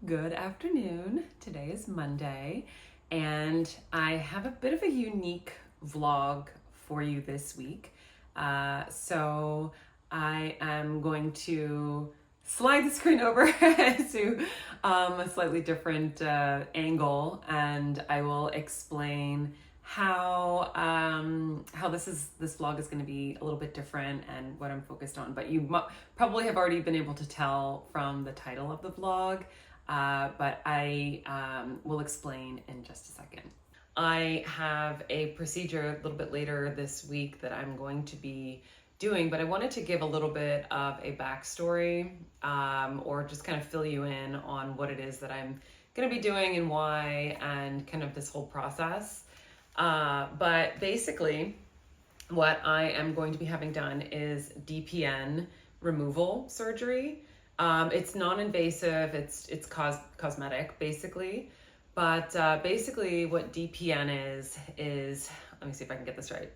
Good afternoon. Today is Monday, and I have a bit of a unique vlog for you this week. So I am going to slide the screen over to a slightly different angle, and I will explain how this vlog is going to be a little bit different and what I'm focused on. But you probably have already been able to tell from the title of the vlog. But I will explain in just a second. I have a procedure a little bit later this week that I'm going to be doing, but I wanted to give a little bit of a backstory or just kind of fill you in on what it is that I'm going to be doing and why, and kind of this whole process. But basically, what I am going to be having done is DPN removal surgery. It's non-invasive, it's cosmetic basically, but basically what DPN is, let me see if I can get this right.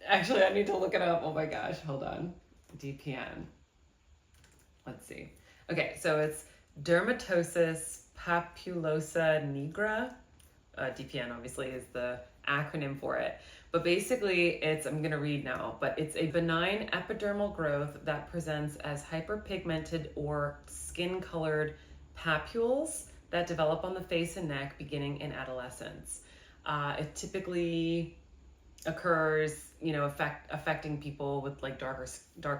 Actually, I need to look it up. Oh my gosh, hold on. DPN. Let's see. Okay, so it's dermatosis papulosa nigra. DPN obviously is the acronym for it. But basically I'm going to read now, but it's a benign epidermal growth that presents as hyperpigmented or skin-colored papules that develop on the face and neck beginning in adolescence. It typically occurs, affecting people with like darker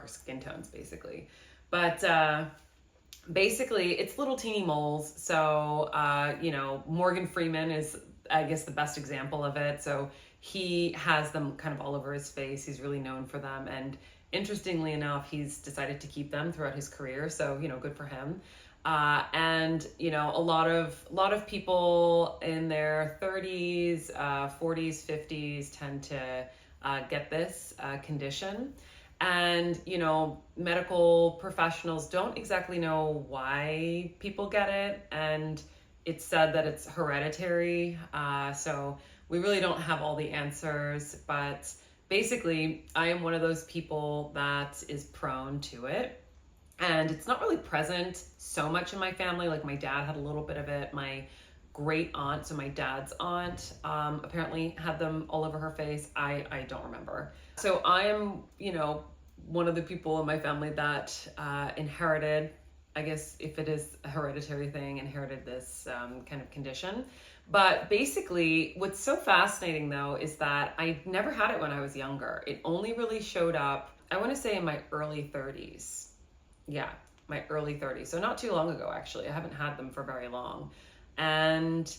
skin tones, basically. But basically, it's little teeny moles. So, Morgan Freeman is, I guess, the best example of it. So he has them kind of all over his face. He's really known for them. And interestingly enough, he's decided to keep them throughout his career. So, good for him. And a lot of people in their 30s, 40s, 50s tend to get this condition. And, medical professionals don't exactly know why people get it. And it's said that it's hereditary. So we really don't have all the answers. But basically, I am one of those people that is prone to it. And it's not really present so much in my family. Like my dad had a little bit of it. My great aunt, so my dad's aunt, apparently had them all over her face. I don't remember. So I am, one of the people in my family that inherited, I guess if it is a hereditary thing, inherited this kind of condition. But basically, what's so fascinating though is that I never had it when I was younger. It only really showed up, I want to say, in my early 30s. Yeah, my early 30s. So not too long ago, actually. I haven't had them for very long. And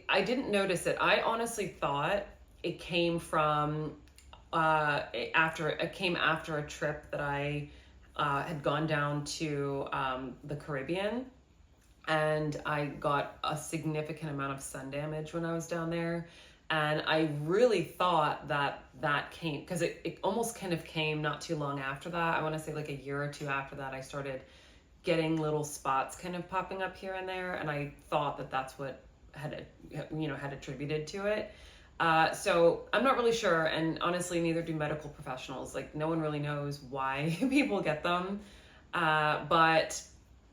I didn't notice it. I honestly thought it came from after a trip that I had gone down to the Caribbean, and I got a significant amount of sun damage when I was down there. And I really thought that came, because it almost kind of came not too long after that. I want to say like a year or two after that, I started getting little spots kind of popping up here and there. And I thought that that's what had attributed to it. So I'm not really sure. And honestly, neither do medical professionals. Like no one really knows why people get them. But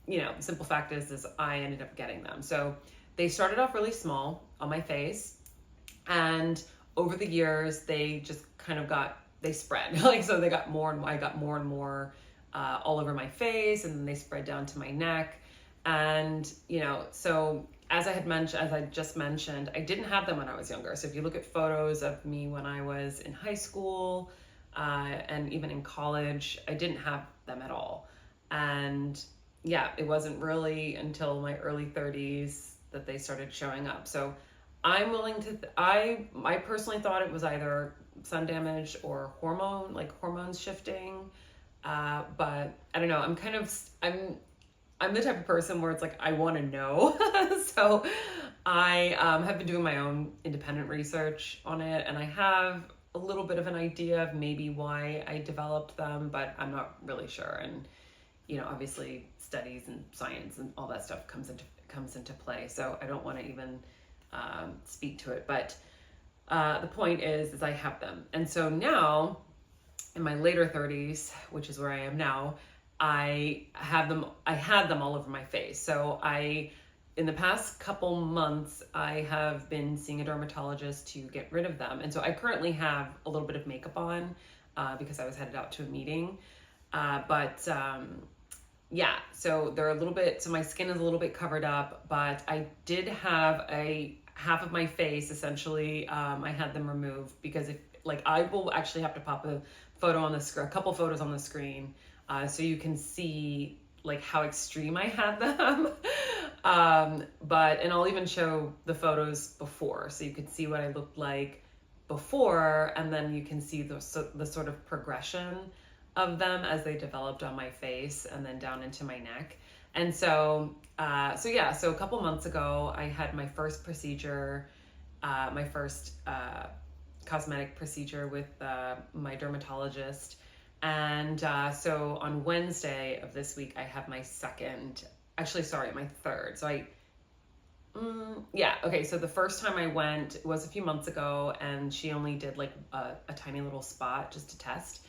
the simple fact is I ended up getting them. So they started off really small on my face. And over the years, they just kind of they spread. Like, so they got more and more, I got more and more all over my face, and then they spread down to my neck. And, so as I just mentioned, I didn't have them when I was younger. So if you look at photos of me when I was in high school and even in college, I didn't have them at all. And yeah, it wasn't really until my early 30s that they started showing up. So I'm willing to, I personally thought it was either sun damage or hormones shifting. But I don't know, I'm the type of person where it's like, I want to know. So I have been doing my own independent research on it, and I have a little bit of an idea of maybe why I developed them, but I'm not really sure. And, obviously studies and science and all that stuff comes into play. So I don't want to even speak to it, but the point is I have them. And so now in my later 30s, which is where I am now, I had them all over my face. So in the past couple months, I have been seeing a dermatologist to get rid of them. And so I currently have a little bit of makeup on because I was headed out to a meeting. Yeah, so they're a little bit, so my skin is a little bit covered up, but I did have half of my face, essentially, I had them removed because I will actually have to pop a couple photos on the screen, so you can see like how extreme I had them. And I'll even show the photos before, so you can see what I looked like before, and then you can see the sort of progression of them as they developed on my face and then down into my neck. And so a couple months ago, I had my first procedure, my first cosmetic procedure with my dermatologist. And so on Wednesday of this week, I have my my third. So the first time I went was a few months ago, and she only did like a tiny little spot just to test.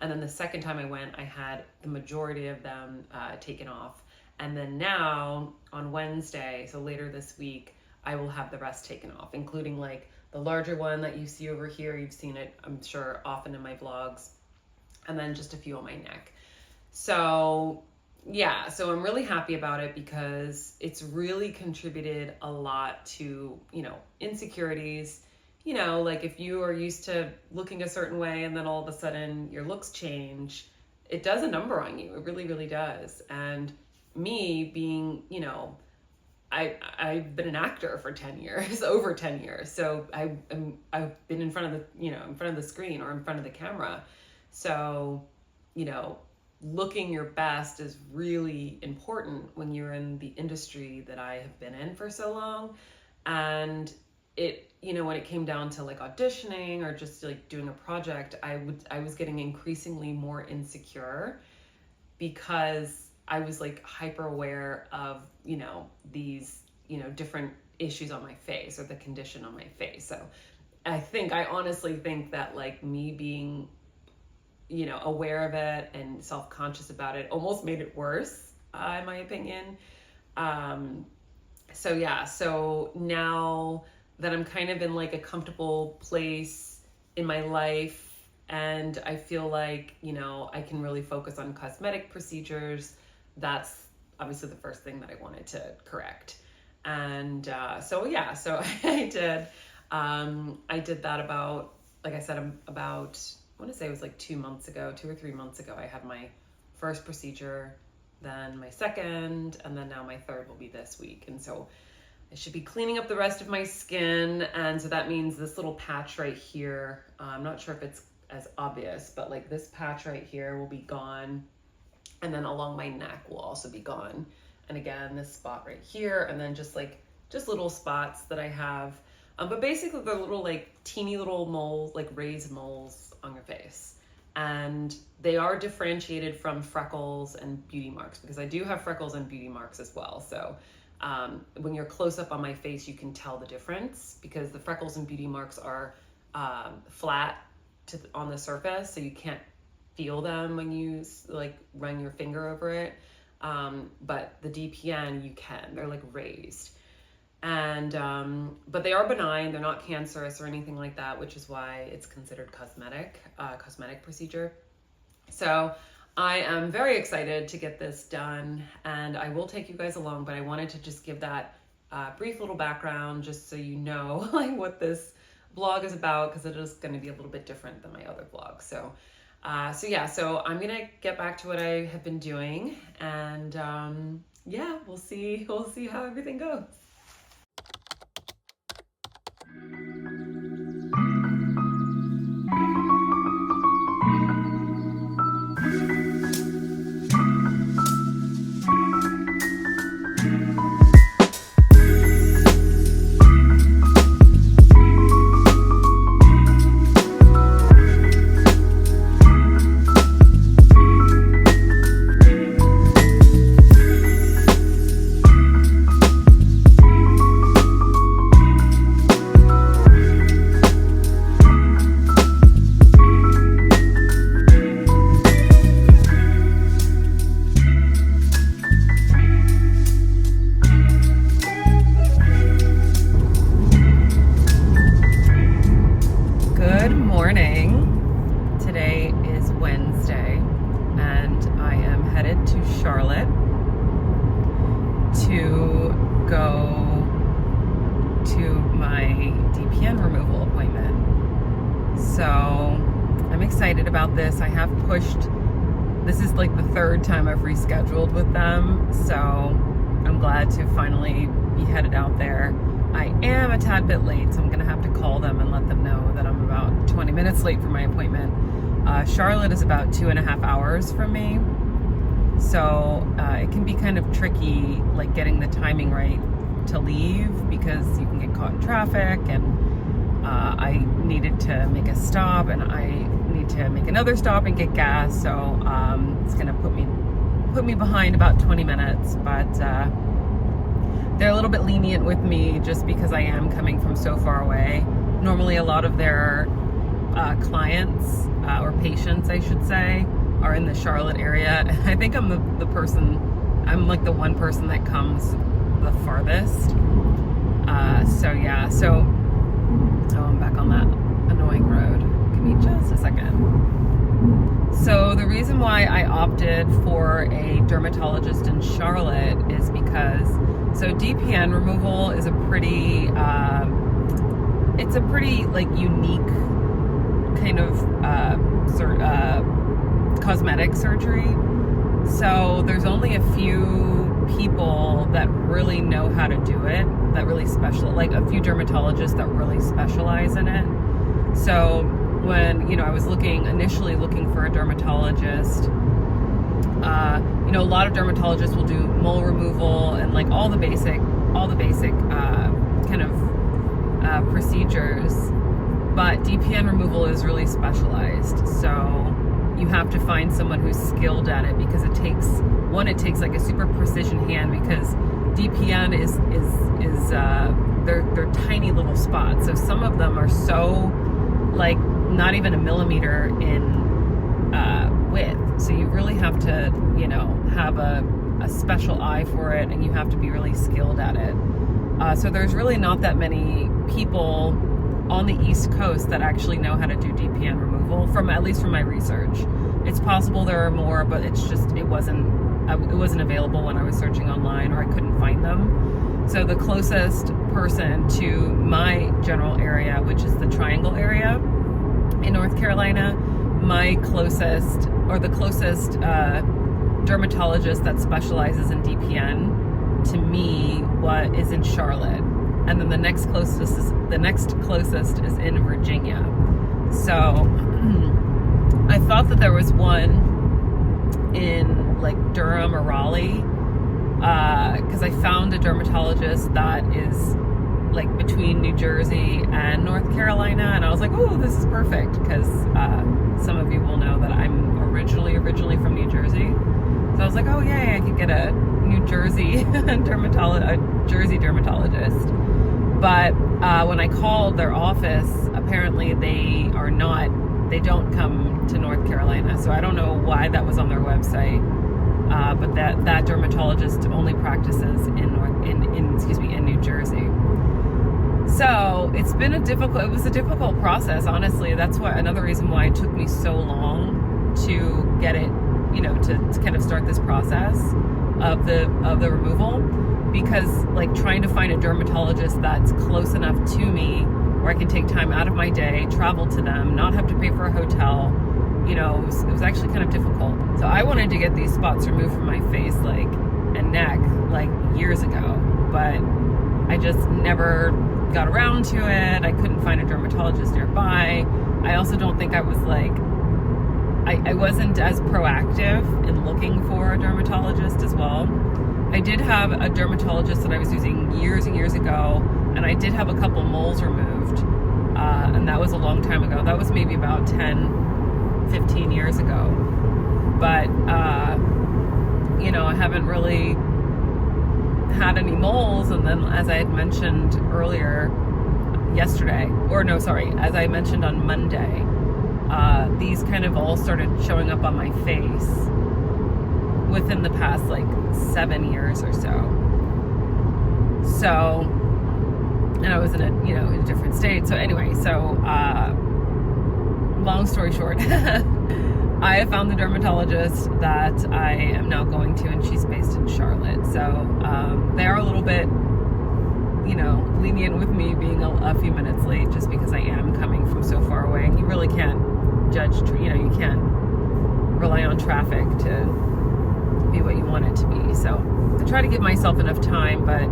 And then the second time I went, I had the majority of them taken off. And then now on Wednesday, so later this week, I will have the rest taken off, including like the larger one that you see over here. You've seen it, I'm sure, often in my vlogs. And then just a few on my neck. So I'm really happy about it because it's really contributed a lot to, insecurities. Like if you are used to looking a certain way and then all of a sudden your looks change, it does a number on you. It really, really does. And me being, I've been an actor for 10 years, over 10 years. So I've been in front of the screen or in front of the camera. So, looking your best is really important when you're in the industry that I have been in for so long. And when it came down to like auditioning or just like doing a project, I was getting increasingly more insecure because I was like hyper aware of, these, different issues on my face or the condition on my face. So I honestly think that like me being, aware of it and self-conscious about it almost made it worse, in my opinion. So now that I'm kind of in like a comfortable place in my life and I feel like, I can really focus on cosmetic procedures, that's obviously the first thing that I wanted to correct. And so I did. I did that about, like I said, I want to say it was like 2 or 3 months ago, I had my first procedure, then my second, and then now my third will be this week. And so I should be cleaning up the rest of my skin. And so that means this little patch right here, I'm not sure if it's as obvious, but like this patch right here will be gone. And then along my neck will also be gone. And again, this spot right here, and then just little spots that I have. But basically they're little like teeny little moles, like raised moles on your face. And they are differentiated from freckles and beauty marks because I do have freckles and beauty marks as well. So when you're close up on my face, you can tell the difference because the freckles and beauty marks are flat on the surface. So you can't feel them when you like run your finger over it. But the DPN, you can, they're like raised. And but they are benign, they're not cancerous or anything like that, which is why it's considered cosmetic procedure. So I am very excited to get this done, and I will take you guys along, but I wanted to just give that brief little background just so you know like what this vlog is about, because it is going to be a little bit different than my other vlogs. So I'm gonna get back to what I have been doing, and we'll see how everything goes. go to my DPN removal appointment. So I'm excited about this. I have pushed, this is like the third time I've rescheduled with them, so I'm glad to finally be headed out there. I am a tad bit late, so I'm gonna have to call them and let them know that I'm about 20 minutes late for my appointment. Charlotte is about 2.5 hours from me, so it can be kind of tricky, like getting the timing right to leave, because you can get caught in traffic, and I needed to make a stop, and I need to make another stop and get gas, so it's gonna put me behind about 20 minutes, but they're a little bit lenient with me just because I am coming from so far away. Normally a lot of their clients, or patients I should say, are in the Charlotte area. I think I'm the person, I'm like the one person that comes the farthest. So yeah, so I'm back on that annoying road. Give me just a second. So the reason why I opted for a dermatologist in Charlotte is because, so DPN removal is a pretty, it's a pretty like unique kind of cosmetic surgery. So there's only a few people that really know how to do it, that really like a few dermatologists that really specialize in it. So when, I was initially looking for a dermatologist, a lot of dermatologists will do mole removal and like all the basic kind of procedures, but DPN removal is really specialized. So you have to find someone who's skilled at it, because it takes like a super precision hand, because DPN is they're tiny little spots. So some of them are so like not even a millimeter in width. So you really have to, have a special eye for it, and you have to be really skilled at it. So there's really not that many people on the East Coast that actually know how to do DPN removal, at least from my research. It's possible there are more, but it's just, it wasn't available when I was searching online, or I couldn't find them. So the closest person to my general area, which is the Triangle area in North Carolina, the closest dermatologist that specializes in DPN to me is in Charlotte, and then the next closest is in Virginia. So I thought that there was one in like Durham or Raleigh, because I found a dermatologist that is like between New Jersey and North Carolina, and I was like, oh, this is perfect, because some of you will know that I'm originally from New Jersey. So I was like, oh yay, I could get a New Jersey Jersey dermatologist. But when I called their office, apparently they don't come to North Carolina. So I don't know why that was on their website. But that dermatologist only practices in New Jersey. So it was a difficult process, honestly. That's another reason why it took me so long to get it, to kind of start this process of the removal, because like trying to find a dermatologist that's close enough to me where I can take time out of my day, travel to them, not have to pay for a hotel, it was actually kind of difficult. So I wanted to get these spots removed from my face and neck like years ago, but I just never got around to it. I couldn't find a dermatologist nearby. I also don't think I was I wasn't as proactive in looking for a dermatologist as well. I did have a dermatologist that I was using years and years ago, and I did have a couple moles removed, and that was a long time ago. That was maybe about 10-15 years ago. But I haven't really had any moles. And then, as I had mentioned earlier, as I mentioned on Monday, these kind of all started showing up on my face within the past 7 years or so. So, and I was in a different state. So anyway, long story short, I have found the dermatologist that I am now going to, and she's based in Charlotte. So they are a little bit know, lenient with me being a few minutes late just because I am coming from so far away, and you really can't judge, you know, you can't rely on traffic to be what you want it to be. So I try to give myself enough time, but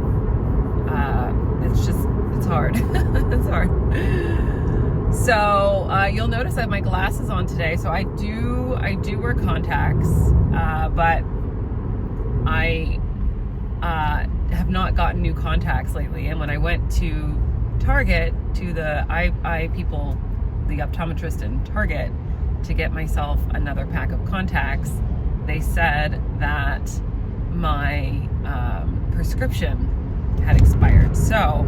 it's hard. It's hard. So you'll notice I have my glasses on today. So I do wear contacts, but I have not gotten new contacts lately. And when I went to Target, to the eye people, the optometrist in Target, to get myself another pack of contacts, they said that my prescription had expired. So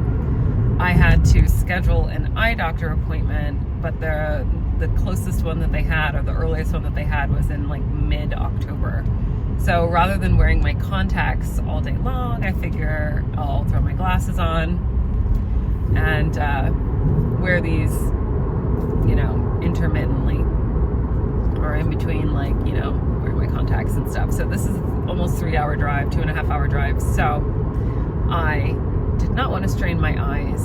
I had to schedule an eye doctor appointment, but the closest one that they had, or the earliest one that they had, was in like mid-October. So rather than wearing my contacts all day long, I figure I'll throw my glasses on and wear these, you know, intermittently, or in between, like, you know, wearing my contacts and stuff. So this is almost 3-hour drive, 2.5-hour drive. So I did not want to strain my eyes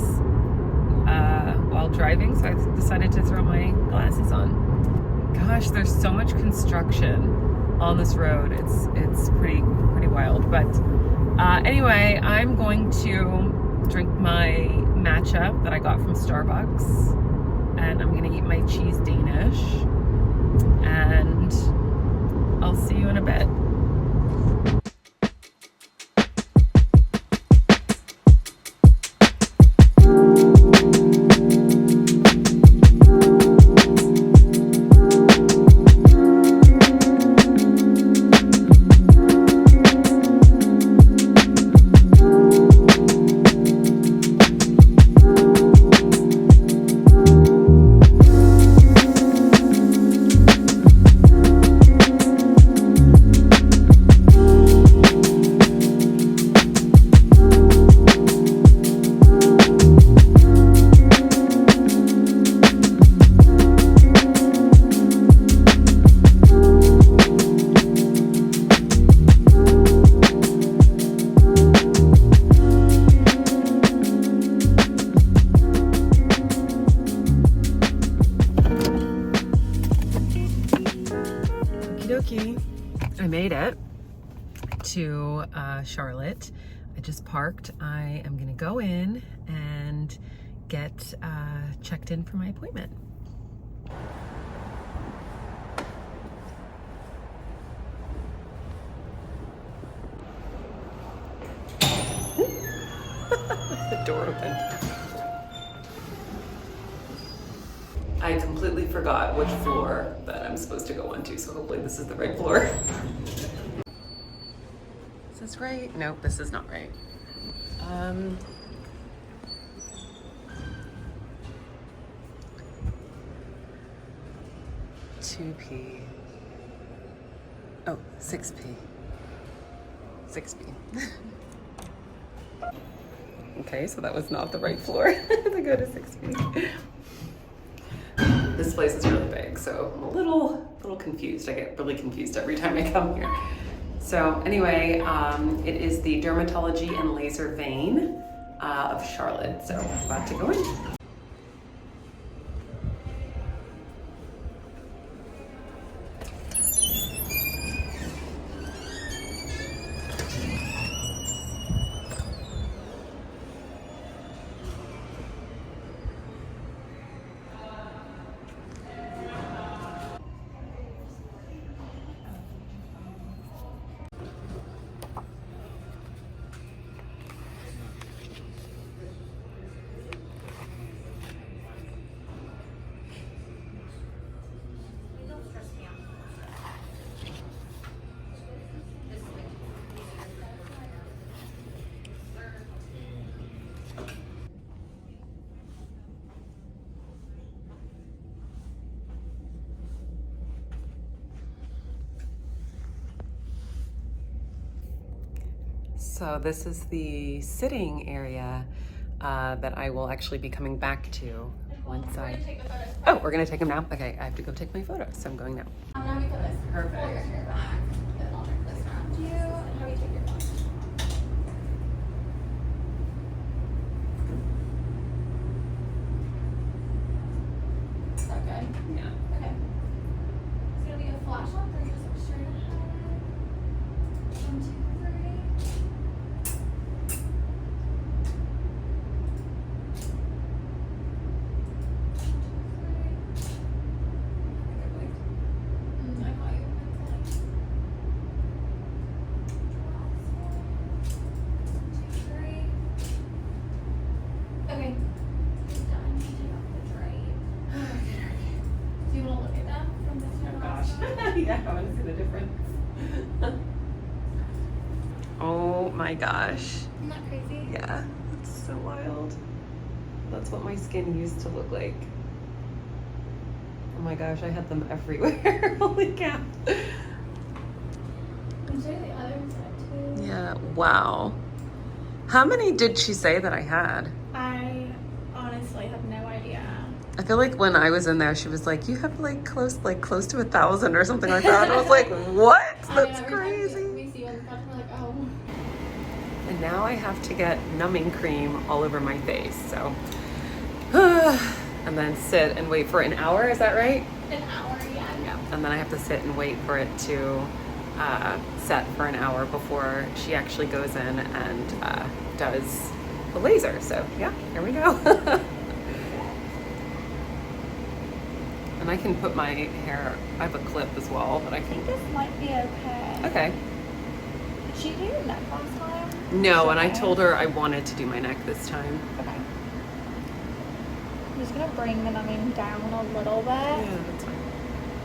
while driving, so I decided to throw my glasses on. Gosh, there's so much construction on this road. It's pretty wild. But anyway, I'm going to drink my matcha that I got from Starbucks, and I'm gonna eat my cheese Danish, and I'll see you in a bit. I made it to Charlotte. I just parked. I am gonna go in and get checked in for my appointment. The door opened. I completely forgot which floor that I'm supposed to go onto, so hopefully this is the right floor. Is this right? Nope, this is not right. 2P. Oh, 6P. 6P. Okay, so that was not the right floor to go to 6P. This place is really big, so I'm a little confused. I get really confused every time I come here. So anyway, it is the Dermatology and Laser Vein of Charlotte. So I'm about to go in. So this is the sitting area that I will actually be coming back to once I... Oh, we're gonna take them now? Okay, I have to go take my photos, so I'm going now. Now we put this Perfect. over your back, then I'll turn this around to you, and have you take your phone. my gosh. Isn't that crazy? Yeah, it's so wild. That's what my skin used to look like. Oh my gosh, I had them everywhere. Holy cow. And show you the other side too. Yeah, wow. How many did she say that I had? I honestly have no idea. I feel like when I was in there, she was like, you have like close to 1,000 or something like that. And I was like, what? That's crazy. We see you on the couch, we're like, oh. And now I have to get numbing cream all over my face. So, and then sit and wait for an hour. Is that right? An hour, yeah. Yeah. And then I have to sit and wait for it to set for an hour before she actually goes in and does the laser. So yeah, here we go. And I can put my hair, I have a clip as well that I I can. think this might be okay. Okay. Did she do your neck last time? No, and I Okay. told her I wanted to do my neck this time. Okay. I'm just gonna bring the numbing down a little bit. Yeah, that's fine.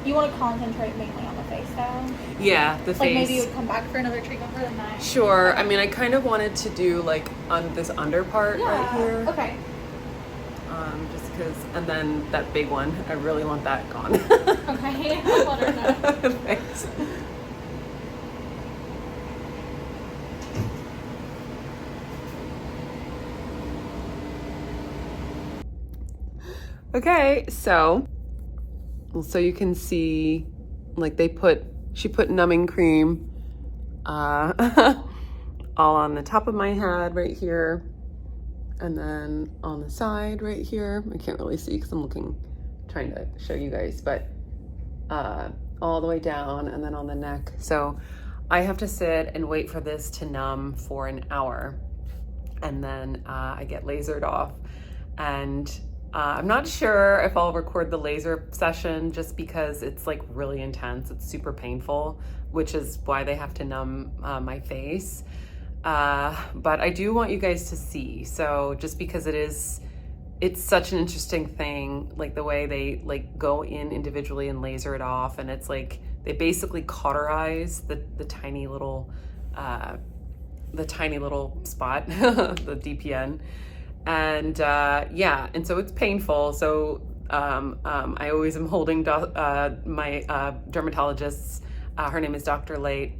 You want to concentrate mainly on the face though? Yeah, the face. Like maybe you would come back for another treatment for the neck. Sure. I mean, I kind of wanted to do like on this under part right here. Okay. Just because, and then that big one, I really want that gone. Okay. I'll let her know. Thanks. Okay, so you can see, like she put numbing cream all on the top of my head right here, and then on the side right here. I can't really see because I'm trying to show you guys, but all the way down, and then on the neck. So I have to sit and wait for this to numb for an hour, and then I get lasered off. And I'm not sure if I'll record the laser session just because it's like really intense. It's super painful, which is why they have to numb my face. But I do want you guys to see. So just because it's such an interesting thing, like the way they like go in individually and laser it off. And it's like, they basically cauterize the tiny little spot, the DPN. And yeah, and so it's painful. So I always am holding my dermatologist's, her name is Dr. Late,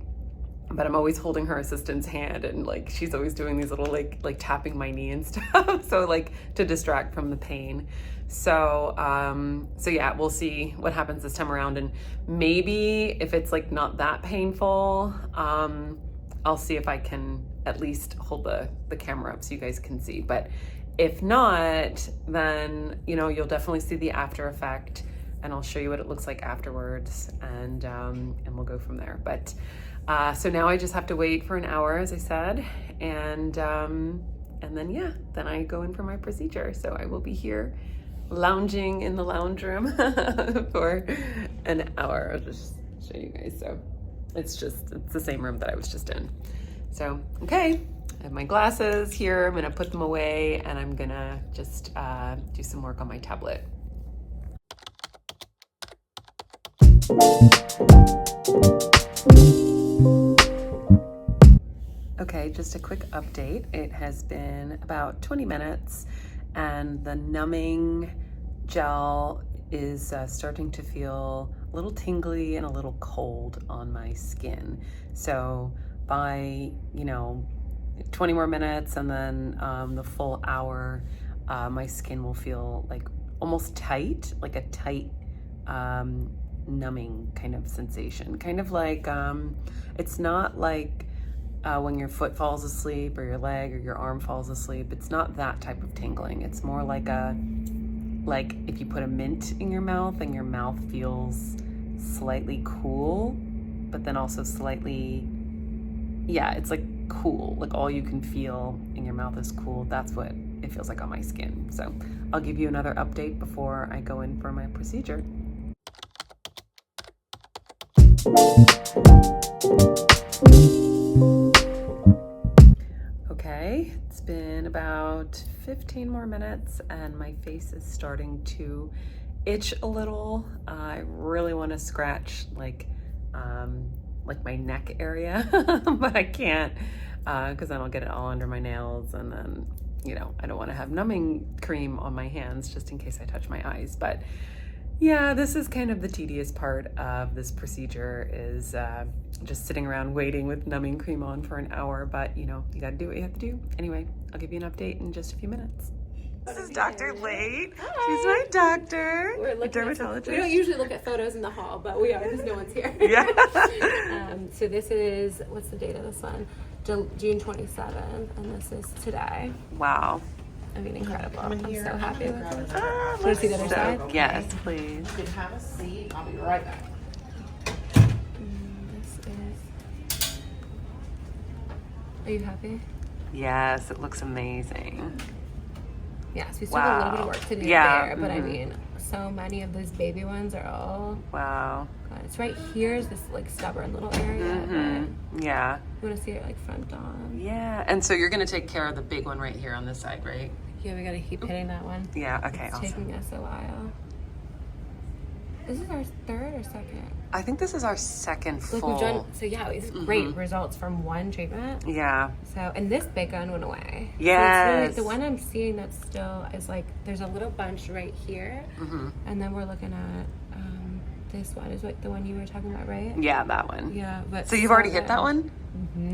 but I'm always holding her assistant's hand, and like she's always doing these little like tapping my knee and stuff, so like to distract from the pain. So yeah, we'll see what happens this time around, and maybe if it's like not that painful, I'll see if I can at least hold the camera up so you guys can see. But if not, then you'll definitely see the after effect, and I'll show you what it looks like afterwards, and we'll go from there. But so now I just have to wait for an hour, as I said, and then yeah, then I go in for my procedure. So I will be here lounging in the lounge room for an hour. I'll just show you guys. So it's the same room that I was just in. So, okay, I have my glasses here. I'm gonna put them away, and I'm gonna just do some work on my tablet. Okay, just a quick update. It has been about 20 minutes, and the numbing gel is starting to feel a little tingly and a little cold on my skin. So by 20 more minutes, and then the full hour, my skin will feel like almost tight, like a tight numbing kind of sensation, kind of like it's not like when your foot falls asleep or your leg or your arm falls asleep. It's not that type of tingling. It's more like if you put a mint in your mouth and your mouth feels slightly cool, but then also slightly, yeah, it's like cool, like all you can feel in your mouth is cool. That's what it feels like on my skin. So I'll give you another update before I go in for my procedure. Okay, it's been about 15 more minutes, and my face is starting to itch a little. I really want to scratch like my neck area, but I can't. because then I'll get it all under my nails, and then, you know, I don't want to have numbing cream on my hands just in case I touch my eyes. But yeah, this is kind of the tedious part of this procedure, is just sitting around waiting with numbing cream on for an hour. But, you know, you got to do what you have to do. Anyway, I'll give you an update in just a few minutes. This is Dr. Late. Hi. She's my doctor, We're a dermatologist. We don't usually look at photos in the hall, but we are because no one's here. Yeah. So this is, what's the date of this one? June 27th, and this is today. Wow. I mean, incredible. I'm so happy with it. Want to see the other side? Yes, please. You can have a seat. I'll be right back. This is. Are you happy? Yes, it looks amazing. Yes, we still have a little bit of work to do there, but I mean, so many of those baby ones are all. Wow. God, it's right here is this like stubborn little area. But Yeah. you want to see it like front on. Yeah. And so you're going to take care of the big one right here on this side, right? Yeah, we gotta keep hitting that one. Yeah. Okay. It's Awesome. taking us a while. This is our third or second? I think this is our second Like full. we've done, so yeah, it's great results from one treatment. Yeah. So, and this big one went away. So Yes. it's really, the one I'm seeing that's still is like, there's a little bunch right here. And then we're looking at this one. Is what the one you were talking about, right? Yeah, that one. Yeah, but So you've already hit that one?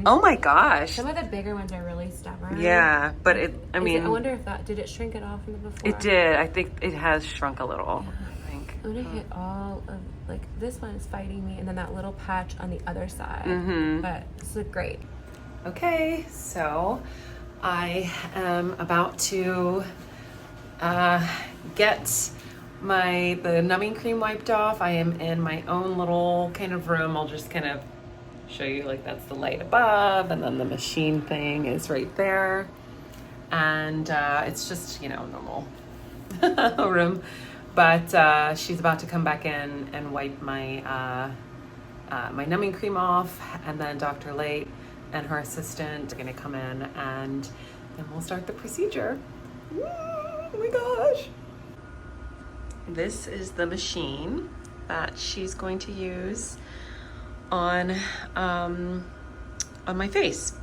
Oh my gosh. Some of the bigger ones are really stubborn. Yeah, but it, I mean, I wonder if that, did it shrink it off from the before? it did. I think it has shrunk a little. I think. I'm gonna hit all of, like, this one is fighting me, and then that little patch on the other side. But this is great. Okay, so I am about to get the numbing cream wiped off. I am in my own little kind of room. I'll just kind of show you, like, that's the light above, and then the machine thing is right there. And it's just, you know, normal room. But she's about to come back in and wipe my my numbing cream off, and then Dr. Late and her assistant are gonna come in, and then we'll start the procedure. Oh my gosh. This is the machine that she's going to use on my face.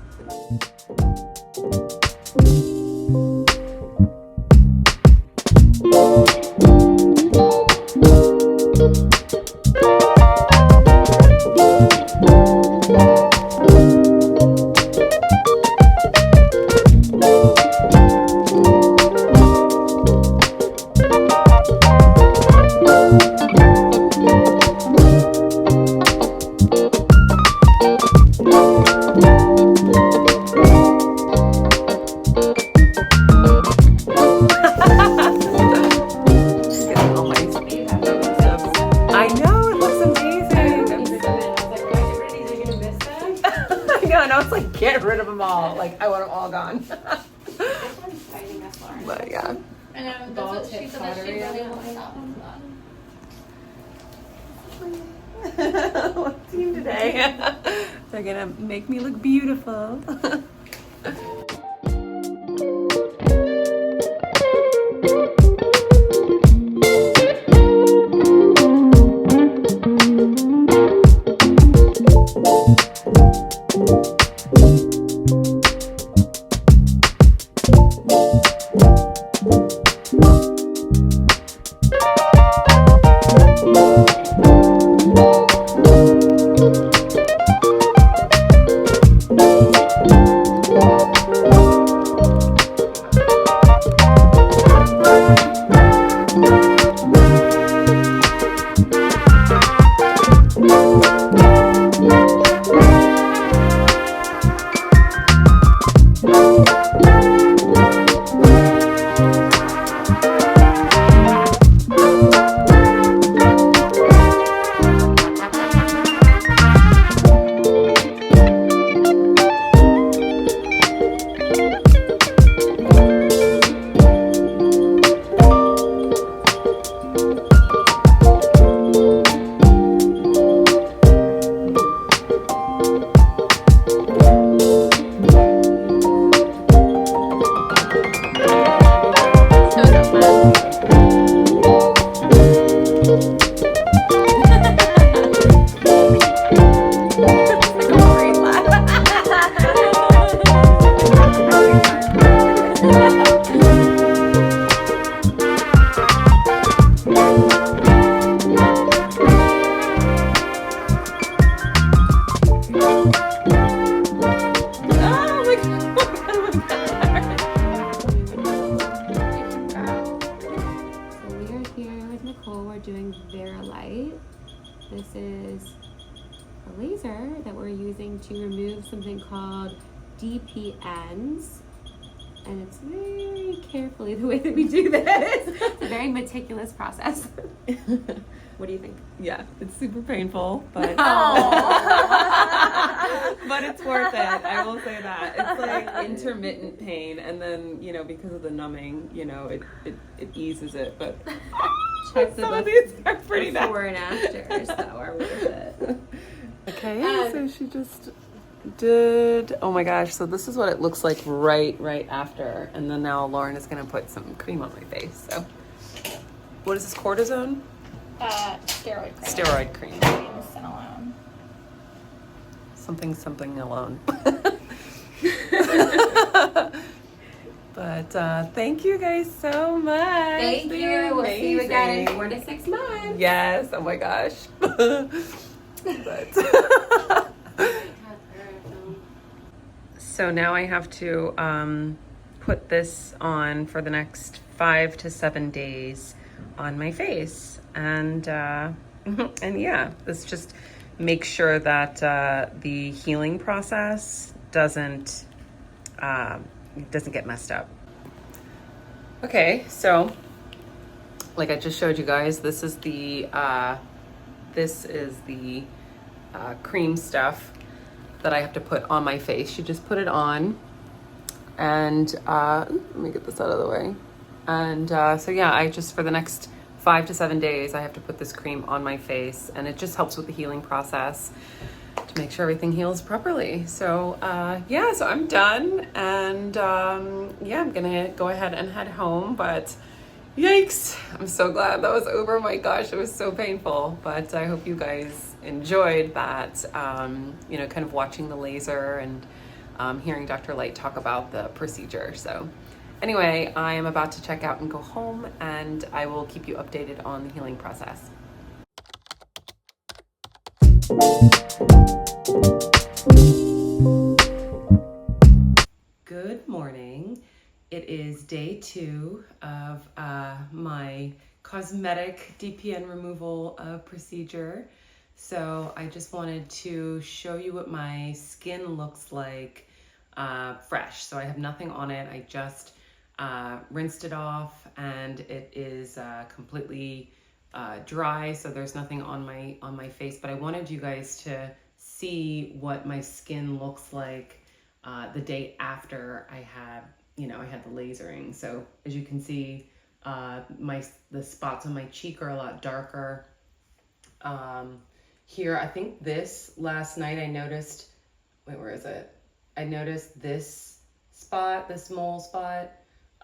Get rid of them all. Like, I want them all gone. This one's fighting us, Lauren. But yeah. I know, that's what she said that she really wanted that one done. What team today? They're gonna make me look beautiful. This is a laser that we're using to remove something called DPNs. And it's very carefully the way that we do this. It's a very meticulous process. What do you think? Yeah, it's super painful, but Oh. but it's worth it. I will say that. It's like intermittent pain, and then, you know, because of the numbing, you know, it eases it. But Check the some of these are pretty bad. before and afters though are worth it. Okay, so she just did, oh my gosh, so this is what it looks like right after, and then now Lauren is gonna put some cream on my face. So what is this, cortisone? Steroid cream. Steroid cream. Something alone. But thank you guys so much. Thank They're you. We'll see you again in amazing. 4 to 6 months. Yes, oh my gosh. But so now I have to put this on for the next 5 to 7 days on my face, and yeah, this just makes sure that the healing process doesn't get messed up. Okay, so like I just showed you guys, this is the cream stuff that I have to put on my face. You just put it on, and let me get this out of the way. And so yeah, I just, for the next 5 to 7 days, I have to put this cream on my face, and it just helps with the healing process to make sure everything heals properly. So yeah, so I'm done, and yeah, I'm gonna go ahead and head home, but yikes, I'm so glad that was over. My gosh, it was so painful, but I hope you guys enjoyed that, you know, kind of watching the laser and hearing Dr. Light talk about the procedure. So anyway, I am about to check out and go home, and I will keep you updated on the healing process. Good morning. It is day 2 of my cosmetic DPN removal procedure. So I just wanted to show you what my skin looks like fresh. So I have nothing on it. I just rinsed it off, and it is completely dry, so there's nothing on my face. But I wanted you guys to see what my skin looks like the day after I had the lasering. So as you can see, the spots on my cheek are a lot darker. Here, I think this last night I noticed, wait, where is it? I noticed this spot, this mole spot,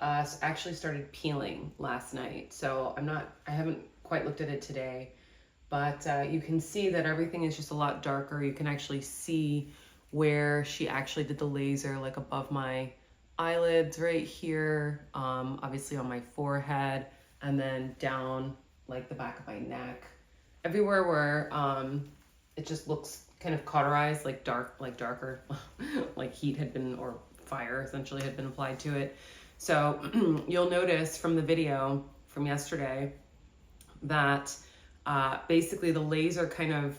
actually started peeling last night. So I haven't quite looked at it today, but you can see that everything is just a lot darker. You can actually see where she actually did the laser, like above my eyelids right here, obviously on my forehead, and then down like the back of my neck. Everywhere where it just looks kind of cauterized, like darker, like heat had been, or fire essentially had been applied to it. So you'll notice from the video from yesterday that basically the laser kind of,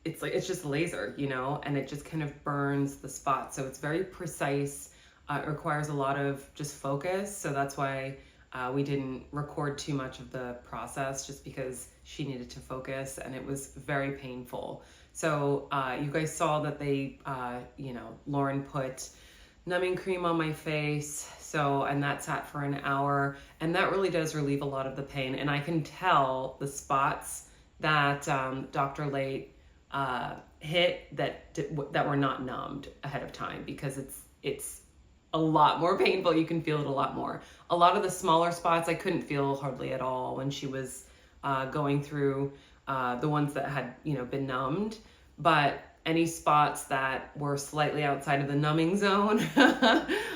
it's just a laser, you know, and it just kind of burns the spot. So it's very precise. It requires a lot of just focus. So that's why we didn't record too much of the process, just because she needed to focus, and it was very painful. So you guys saw that they, Lauren put numbing cream on my face. So, and that sat for an hour, and that really does relieve a lot of the pain. And I can tell the spots that Dr. Late hit that were not numbed ahead of time, because it's a lot more painful. You can feel it a lot more. A lot of the smaller spots I couldn't feel hardly at all when she was going through the ones that had been numbed, but any spots that were slightly outside of the numbing zone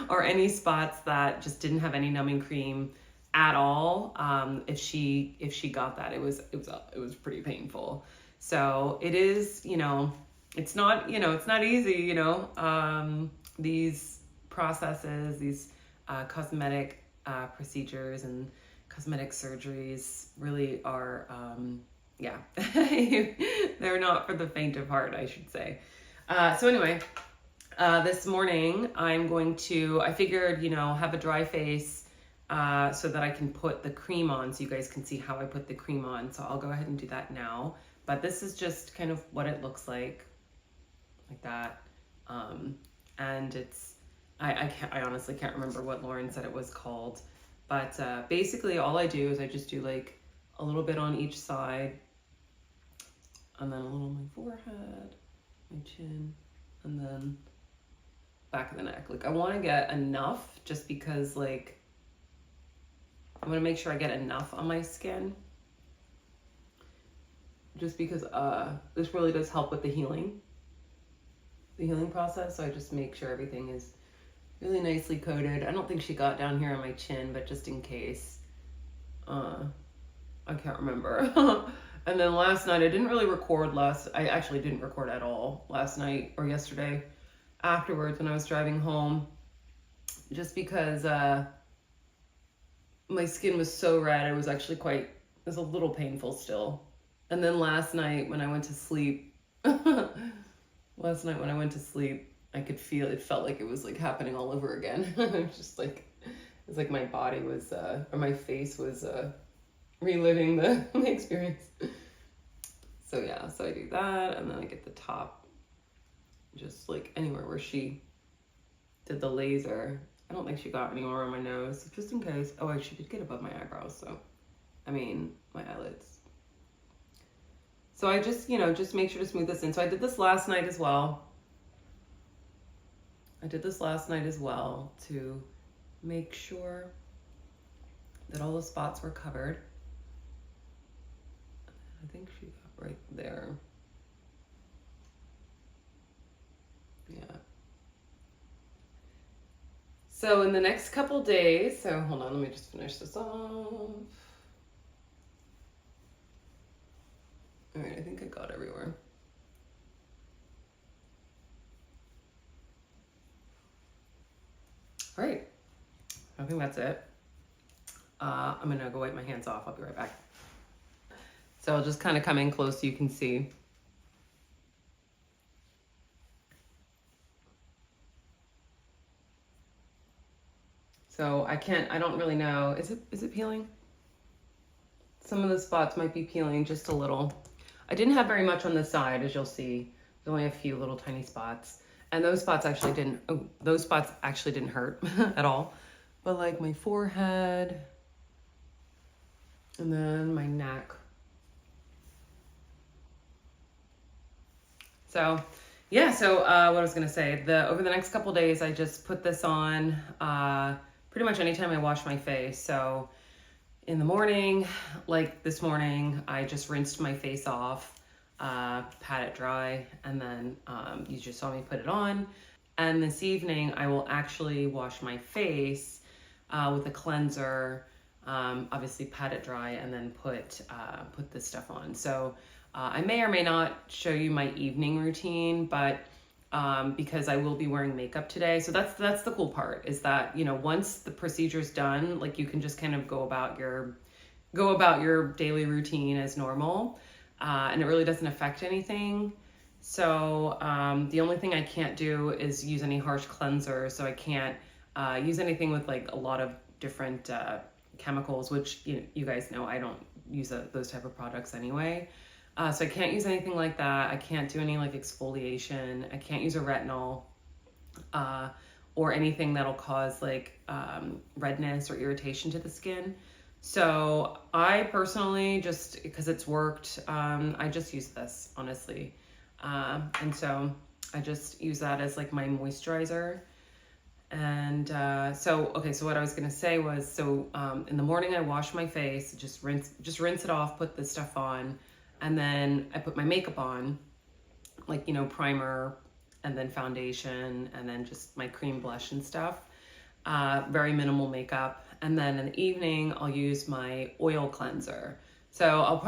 or any spots that just didn't have any numbing cream at all, if she got that, it was pretty painful. So it is, it's not easy, these processes, these cosmetic procedures and cosmetic surgeries really are yeah, they're not for the faint of heart, I should say. So anyway, this morning I figured, have a dry face so that I can put the cream on so you guys can see how I put the cream on. So I'll go ahead and do that now. But this is just kind of what it looks like that. And it's, I honestly can't remember what Lauren said it was called. But basically all I do is I just do like a little bit on each side, and then a little on my forehead, my chin, and then back of the neck. Like I want to get enough just because like I want to make sure I get enough on my skin. Just because this really does help with the healing process. So I just make sure everything is really nicely coated. I don't think she got down here on my chin, but just in case. I can't remember. And then last night, I actually didn't record at all last night or yesterday afterwards when I was driving home, just because my skin was so red. It was actually it was a little painful still. And then last night when I went to sleep, I could feel, it felt like it was like happening all over again. It was just like, it's like my body was, or my face was reliving the experience. So yeah, so I do that, and then I get the top, just like anywhere where she did the laser. I don't think she got anywhere on my nose, just in case. Oh, she did get above my eyebrows, so, I mean, my eyelids. So I just, just make sure to smooth this in. So I did this last night as well. To make sure that all the spots were covered. I think she got right there. Yeah. So in the next couple days, so hold on, let me just finish this off. All right, I think I got everywhere. All right, I think that's it. I'm gonna go wipe my hands off. I'll be right back. So I'll just kind of come in close so you can see. So I don't really know. Is it peeling? Some of the spots might be peeling just a little. I didn't have very much on the side, as you'll see. There's only a few little tiny spots. And those spots actually didn't hurt at all. But like my forehead and then my neck. So yeah, so what I was gonna say, over the next couple days, I just put this on pretty much anytime I wash my face. So in the morning, like this morning, I just rinsed my face off, pat it dry, and then you just saw me put it on. And this evening, I will actually wash my face with a cleanser, obviously pat it dry, and then put this stuff on. So I may or may not show you my evening routine, but because I will be wearing makeup today. So that's the cool part, is that, once the procedure's done, like you can just kind of go about your daily routine as normal, and it really doesn't affect anything. So the only thing I can't do is use any harsh cleanser. So I can't use anything with like a lot of different chemicals, which you guys know I don't use those type of products anyway. So I can't use anything like that. I can't do any like exfoliation. I can't use a retinol or anything that'll cause like redness or irritation to the skin. So I personally, just because it's worked, I just use this, honestly. And so I just use that as like my moisturizer. And so what I was gonna say was, in the morning I wash my face, just rinse it off, put this stuff on. And then I put my makeup on, like, primer, and then foundation, and then just my cream blush and stuff. Very minimal makeup. And then in the evening, I'll use my oil cleanser. So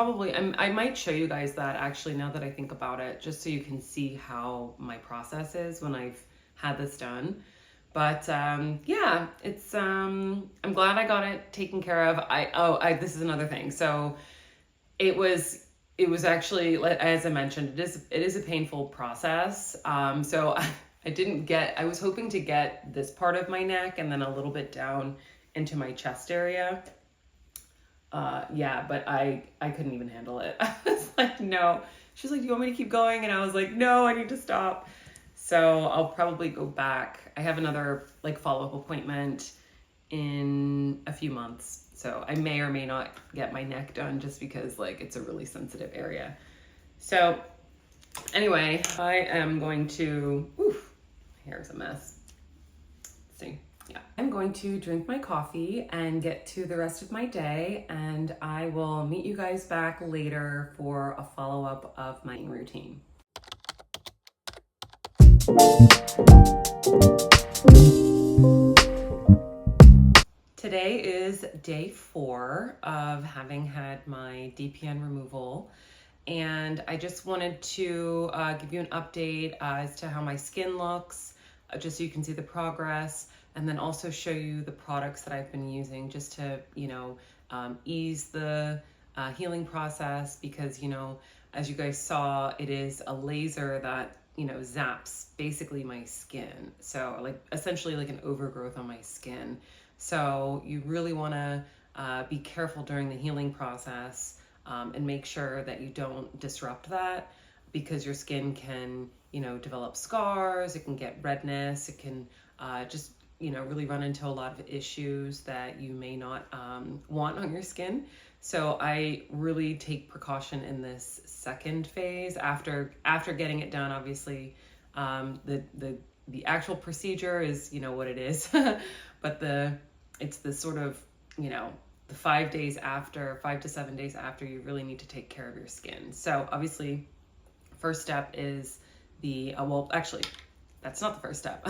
I might show you guys that actually, now that I think about it, just so you can see how my process is when I've had this done. But yeah, it's, I'm glad I got it taken care of. This is another thing. So it it was actually, as I mentioned, it is a painful process. So I was hoping to get this part of my neck and then a little bit down into my chest area. Yeah, but I couldn't even handle it. I was like, no. She's like, do you want me to keep going? And I was like, no, I need to stop. So I'll probably go back. I have another like follow-up appointment in a few months. So I may or may not get my neck done just because like it's a really sensitive area. So anyway, I am going to, oof, my hair is a mess. Let's see. Yeah. I'm going to drink my coffee and get to the rest of my day, and I will meet you guys back later for a follow-up of my routine. Today is day 4 of having had my DPN removal, and I just wanted to give you an update as to how my skin looks, just so you can see the progress, and then also show you the products that I've been using just to, ease the healing process, because, as you guys saw, it is a laser that, zaps basically my skin. So like essentially like an overgrowth on my skin. So you really want to be careful during the healing process and make sure that you don't disrupt that, because your skin can, develop scars, it can get redness, it can just, really run into a lot of issues that you may not want on your skin. So I really take precaution in this second phase after getting it done. Obviously, the actual procedure is, what it is, but it's the sort of, the 5 to 7 days after, you really need to take care of your skin. So obviously, first step is actually, that's not the first step.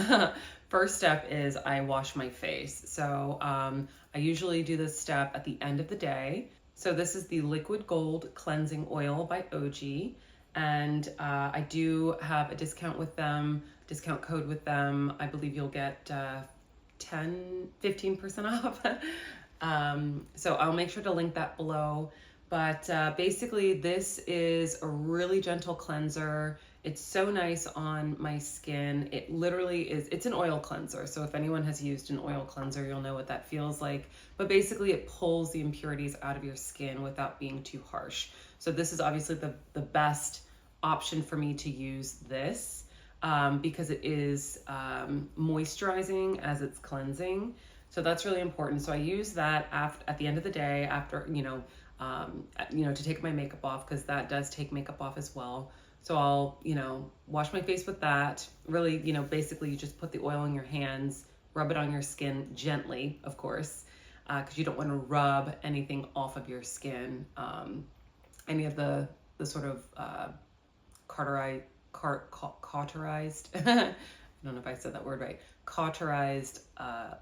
First step is I wash my face. So I usually do this step at the end of the day. So this is the Liquid Gold Cleansing Oil by OG. And I do have a discount code with them. I believe you'll get 15% off. So I'll make sure to link that below. But basically, this is a really gentle cleanser. It's so nice on my skin. It literally is, it's an oil cleanser. So if anyone has used an oil cleanser, you'll know what that feels like. But basically, it pulls the impurities out of your skin without being too harsh. So this is obviously the best option for me to use this because it is moisturizing as it's cleansing. So that's really important. So I use that at the end of the day after, to take my makeup off, because that does take makeup off as well. So I'll, wash my face with that. Really, basically you just put the oil in your hands, rub it on your skin gently, of course, because you don't want to rub anything off of your skin. Any of the sort of cauterized, I don't know if I said that word right, cauterized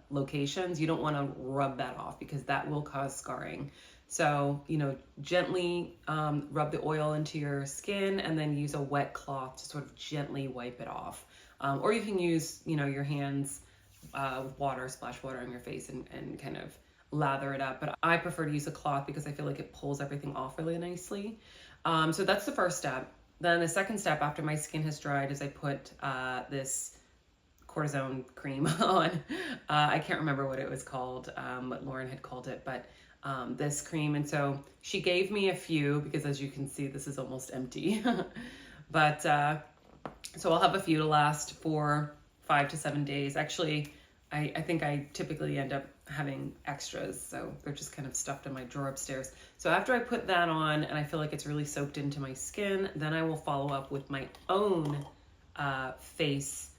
locations, you don't want to rub that off, because that will cause scarring. So, gently rub the oil into your skin and then use a wet cloth to sort of gently wipe it off. Or you can use, your hands with water, splash water on your face and kind of lather it up. But I prefer to use a cloth because I feel like it pulls everything off really nicely. So that's the first step. Then the second step after my skin has dried is I put this cortisone cream on. I can't remember what it was called, what Lauren had called it, but this cream. And so she gave me a few, because as you can see, this is almost empty. But so I'll have a few to last for 5 to 7 days. Actually, I think I typically end up having extras, so they're just kind of stuffed in my drawer upstairs. So after I put that on and I feel like it's really soaked into my skin, then I will follow up with my own face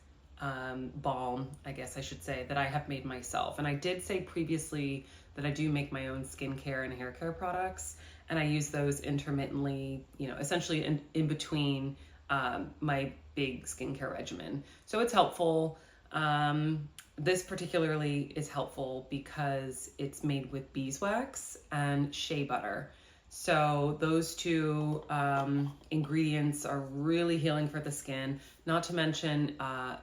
balm, I guess I should say, that I have made myself. And I did say previously that I do make my own skincare and hair care products, and I use those intermittently, essentially in between my big skincare regimen. So it's helpful. This particularly is helpful because it's made with beeswax and shea butter. So those two ingredients are really healing for the skin. Not to mention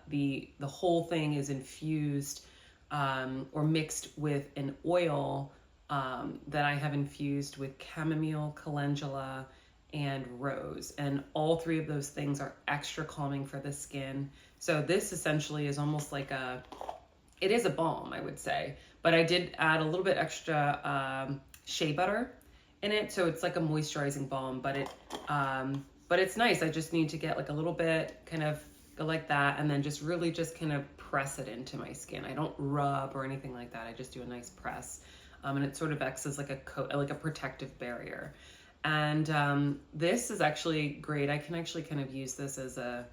the whole thing is infused or mixed with an oil that I have infused with chamomile, calendula, and rose. And all three of those things are extra calming for the skin. So this essentially is almost like it is a balm, I would say. But I did add a little bit extra shea butter in it. So it's like a moisturizing balm, but it's nice. I just need to get like a little bit, kind of go like that, and then just really just kind of press it into my skin. I don't rub or anything like that. I just do a nice press. And it sort of acts as like a coat, like a protective barrier. And this is actually great. I can actually kind of use this as a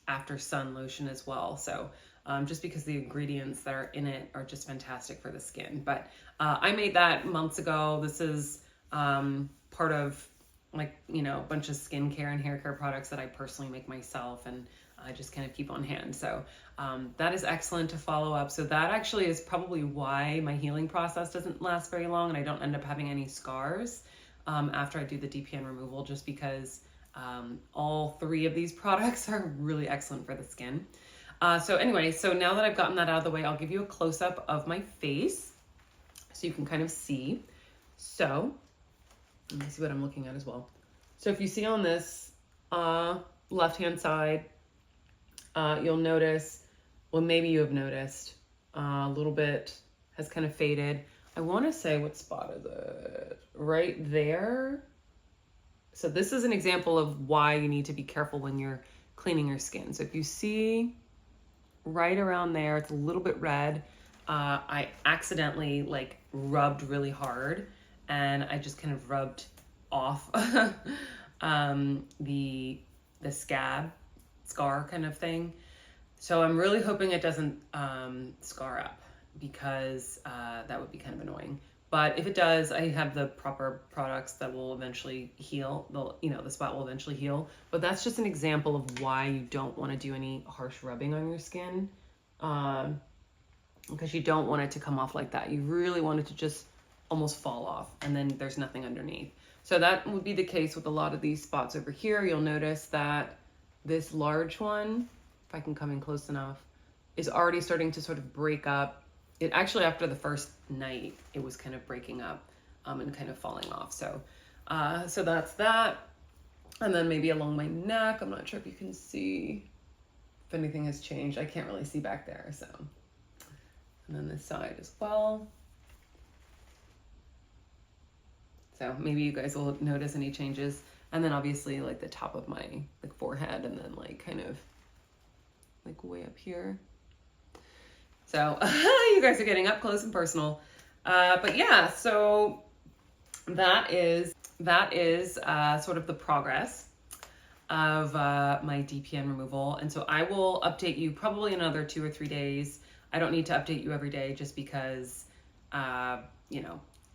after sun lotion as well. So just because the ingredients that are in it are just fantastic for the skin. But I made that months ago. This is part of like, you know, a bunch of skincare and hair care products that I personally make myself, and I just kind of keep on hand. So that is excellent to follow up. So that actually is probably why my healing process doesn't last very long and I don't end up having any scars after I do the DPN removal, just because all three of these products are really excellent for the skin. So anyway, so now that I've gotten that out of the way, I'll give you a close-up of my face so you can kind of see. So let me see what I'm looking at as well. So if you see on this left-hand side, you'll notice, well, maybe you have noticed, a little bit has kind of faded. I want to say, what spot is it? Right there. So this is an example of why you need to be careful when you're cleaning your skin. So if you see right around there, it's a little bit red. I accidentally like rubbed really hard, and I just kind of rubbed off the scar kind of thing. So I'm really hoping it doesn't scar up, because that would be kind of annoying. But if it does, I have the proper products that will eventually heal. The spot will eventually heal. But that's just an example of why you don't want to do any harsh rubbing on your skin, because you don't want it to come off like that. You really want it to just almost fall off, and then there's nothing underneath. So that would be the case with a lot of these spots over here. You'll notice that this large one, if I can come in close enough, is already starting to sort of break up. It actually, after the first night, it was kind of breaking up and kind of falling off. So so that's that. And then maybe along my neck, I'm not sure if you can see if anything has changed. I can't really see back there. So, and then this side as well. So maybe you guys will notice any changes. And then obviously like the top of my like forehead, and then like kind of like way up here. So you guys are getting up close and personal. But yeah, so that is sort of the progress of my DPN removal. And so I will update you probably in another 2 or 3 days. I don't need to update you every day, just because,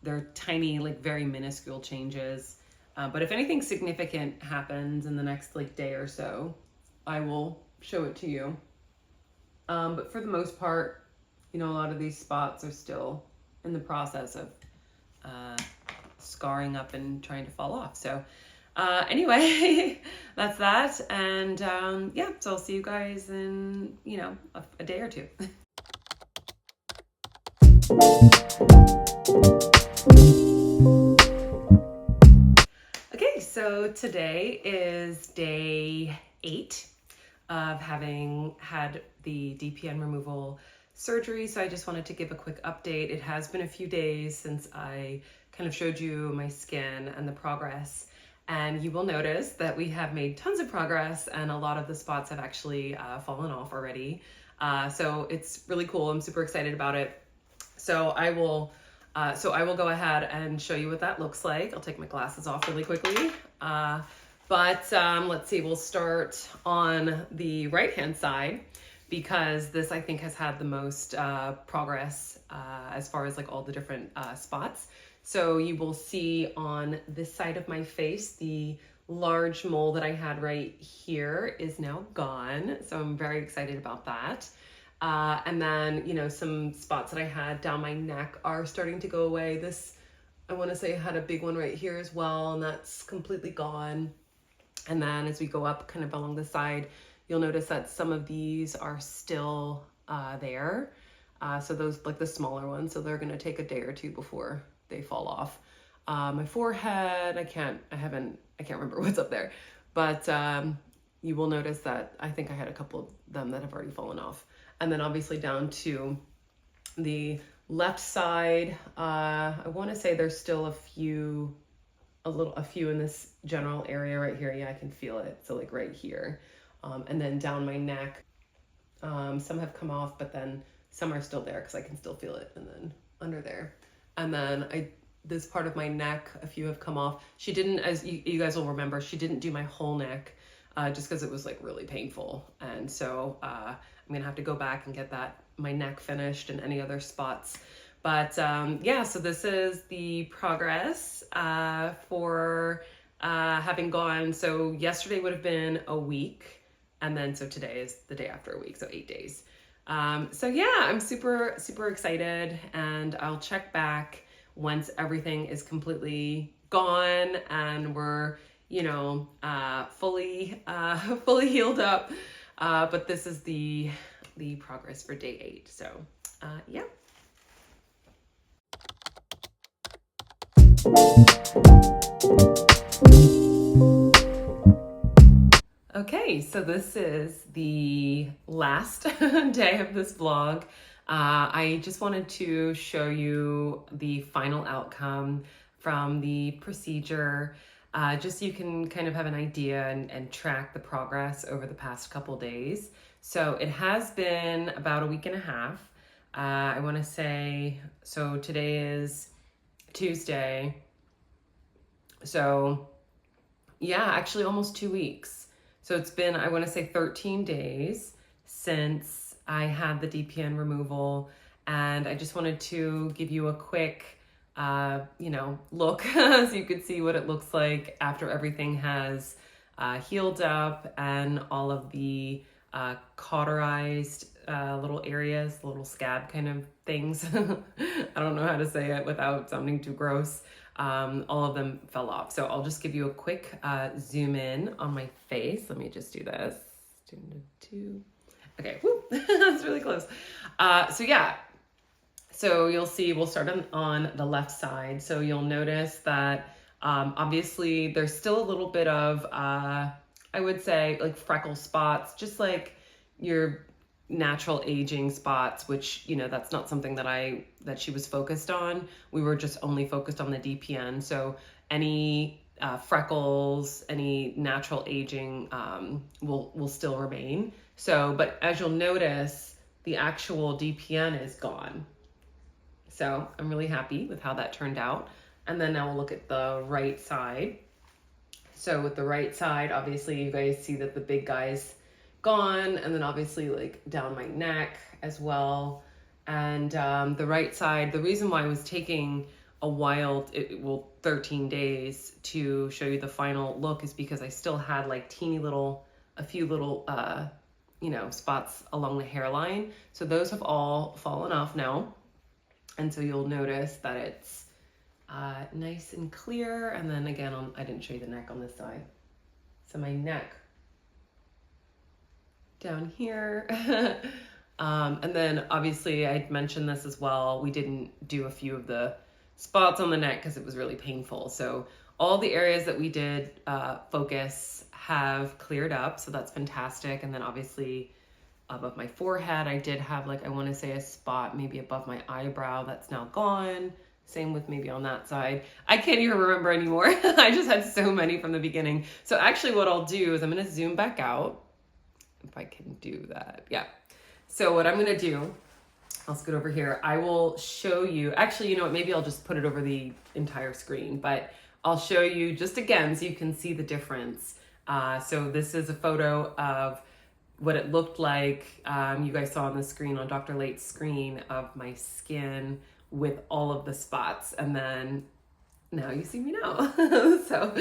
they're tiny, like very minuscule changes. But if anything significant happens in the next like day or so, I will show it to you. But for the most part, a lot of these spots are still in the process of scarring up and trying to fall off. So anyway, that's that. And so I'll see you guys in, a day or two. Okay, so today is day 8 of having had the DPN removal surgery. So I just wanted to give a quick update. It has been a few days since I kind of showed you my skin and the progress, and you will notice that we have made tons of progress, and a lot of the spots have actually fallen off already. So it's really cool. I'm super excited about it. So I will go ahead and show you what that looks like. I'll take my glasses off really quickly. But let's see, we'll start on the right-hand side, because this I think has had the most progress as far as like all the different spots. So you will see on this side of my face, the large mole that I had right here is now gone. So I'm very excited about that. And then, some spots that I had down my neck are starting to go away. This, I want to say, I had a big one right here as well, and that's completely gone. And then as we go up kind of along the side, you'll notice that some of these are still there. So those, like the smaller ones, so they're going to take a day or two before they fall off. my forehead. I can't remember what's up there, but you will notice that I think I had a couple of them that have already fallen off. And then obviously down to the left side, I want to say there's still a few in this general area right here. Yeah, I can feel it. So like right here. And then down my neck, some have come off, but then some are still there because I can still feel it. And then under there. And then this part of my neck, a few have come off. She didn't, as you guys will remember, she didn't do my whole neck just because it was like really painful. And so I'm gonna have to go back and get my neck finished and any other spots. But yeah, so this is the progress for having gone. So yesterday would have been a week. And then so today is the day after a week, so 8 days. So yeah, I'm super, super excited, and I'll check back once everything is completely gone and we're, fully healed up. But this is the progress for day 8. So yeah. Okay, so this is the last day of this vlog. I just wanted to show you the final outcome from the procedure, just so you can kind of have an idea and track the progress over the past couple days. So it has been about a week and a half. I want to say, so today is Tuesday. So yeah, actually almost 2 weeks. So it's been, I want to say 13 days since I had the DPN removal. And I just wanted to give you a quick, look so you could see what it looks like after everything has healed up and all of the cauterized little areas, little scab kind of things. I don't know how to say it without sounding too gross. All of them fell off. So I'll just give you a quick zoom in on my face. Let me just do this. Okay, woo, that's really close. So yeah, so you'll see, we'll start on the left side. So you'll notice that obviously there's still a little bit of, I would say like freckle spots, just like your natural aging spots, which, that's not something that she was focused on. We were just only focused on the DPN. So any freckles, any natural aging will still remain. So, but as you'll notice, the actual DPN is gone. So I'm really happy with how that turned out. And then now we'll look at the right side. So with the right side, obviously you guys see that the big guy's gone, and then obviously like down my neck as well. And the right side, the reason why I was taking a while, 13 days to show you the final look is because I still had like a few little spots along the hairline. So those have all fallen off now. And so you'll notice that it's nice and clear. And then again, I didn't show you the neck on this side. So my neck down here. And then obviously I mentioned this as well. We didn't do a few of the spots on the neck because it was really painful. So all the areas that we did focus have cleared up. So that's fantastic. And then obviously above my forehead, I did have I want to say a spot maybe above my eyebrow that's now gone. Same with maybe on that side. I can't even remember anymore. I just had so many from the beginning. So actually what I'll do is I'm going to zoom back out. If I can do that. Yeah. So what I'm going to do, I'll scoot over here. I will show you, actually, you know what, maybe I'll just put it over the entire screen, but I'll show you just again so you can see the difference. So this is a photo of what it looked like. You guys saw on the screen, on Dr. Late's screen, of my skin with all of the spots. And then now you see me now. So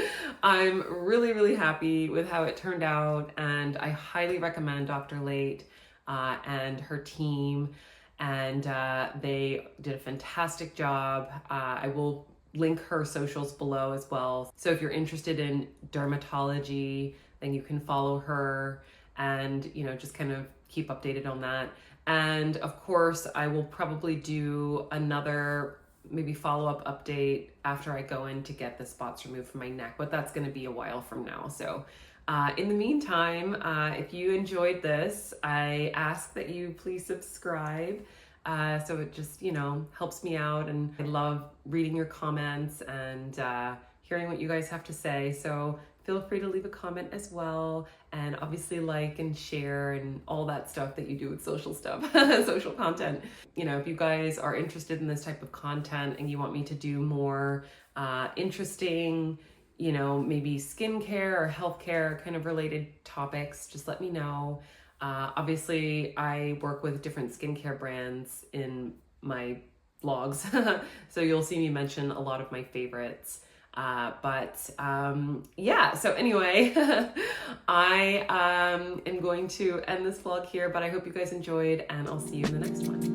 I'm really, really happy with how it turned out. And I highly recommend Dr. Late and her team. And they did a fantastic job. I will link her socials below as well. So if you're interested in dermatology, then you can follow her and, you know, just kind of keep updated on that. And of course, I will probably do another maybe follow-up update after I go in to get the spots removed from my neck, but that's going to be a while from now. So in the meantime, if you enjoyed this, I ask that you please subscribe. So it just, helps me out, and I love reading your comments and hearing what you guys have to say. So feel free to leave a comment as well, and obviously like and share and all that stuff that you do with social stuff, social content. If you guys are interested in this type of content and you want me to do more interesting, maybe skincare or healthcare kind of related topics, just let me know. Obviously, I work with different skincare brands in my vlogs, so you'll see me mention a lot of my favorites. So anyway, I am going to end this vlog here, but I hope you guys enjoyed, and I'll see you in the next one.